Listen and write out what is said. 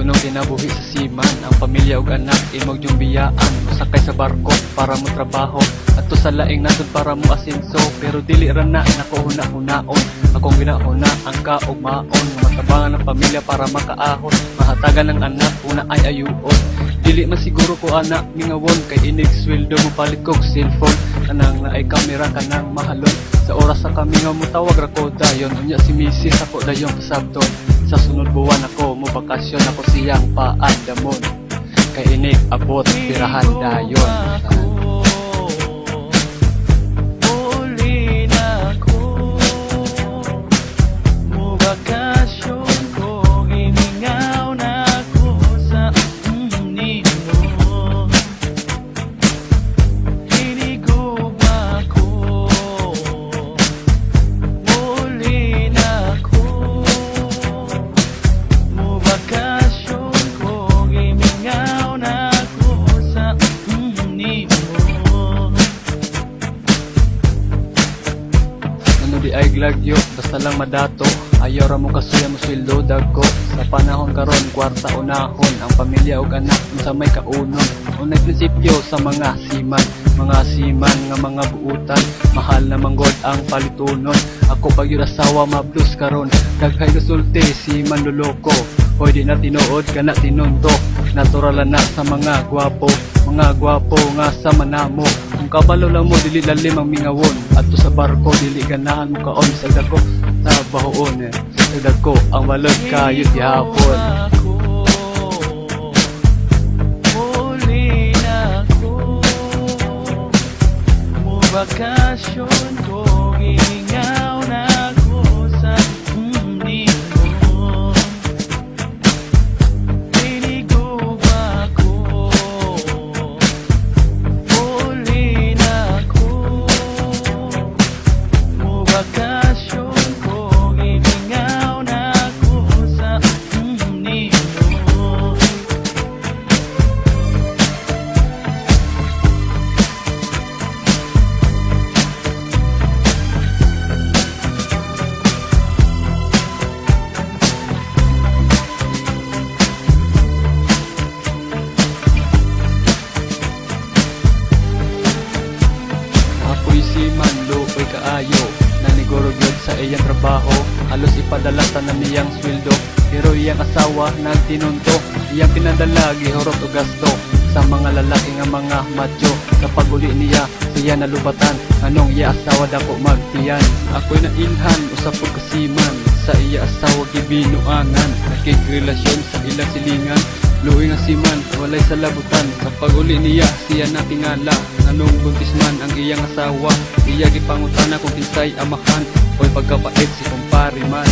Sunong kinabuhi sa siman, ang pamilya ug anak imong yung biyaan. Musakay sa barko para mo trabaho, ato sa laing nasod para mo asenso. Pero dili ra na nakuhuna-hunaon, akong ginahuna ang kaugmaon. Matabangan ng pamilya para makaahon, mahatagan ng anak una ay ayuon. Dili man siguro ko anak mingawon, kay inig sweldo mo palit kog cellphone. Kanang na ay kamera kanang mahalon, sa oras sa kami nga mo tawag ra ko dayon. Unya si misis ako dayon pasabton, sa sunod buwan ako mo bakasyon, ako siyang paandamon. Kay inig abot pirahan dayon. Di ay glagyo, basta lang madato. Ayaw ra mo kasuya mo sweldo dagko. Sa panahon karon kwarta unahon, ang pamilya ug anak unsa may kaunon. Unay prinsipyo sa mga siman nga mga buutan. Mahal na manggod ang palitunon. Ako pag yun asawa mablus karon, daghay resulte si manluloko. Hoy di na tinuod kana tinuntok, natural na sa mga gwapo nga sa manamo. Kung kabalo lang mo dili lalim ang mingawon, adto sa barko dili ganahan mo kaon. Sagdag ko trabahoon, sagdag ko ang walod kayo gihapon. Muli na ko, bakasyon ko, hihingaw na ko sa mundo. Tinigog ako, muli na ko, bakasyon ko, hihingaw na ko sa mundo. Apoy si Manlo ko'y kaayo, naniguro gyud sa iyang trabaho. Halos ipadala na niyang sweldo, pero iyang asawa nagtinunto. Iyang pinadala gihurot og gasto sa mga lalaki nga mga macho. Sa paguli niya siya nalubatan, anong iya asawa dako magtiyan. Ako'y nailhan usap og kasiman, sa iya asawa gibinuangan. Nakikrelasyon sa ilang silingan, luoy nga siman walay sa labutan. Sa paguli niya siya natingala, anong buntis man ang iyang asawa. Iya gipangutana kung kinsay amahan, oy pagkapait si kumpare man.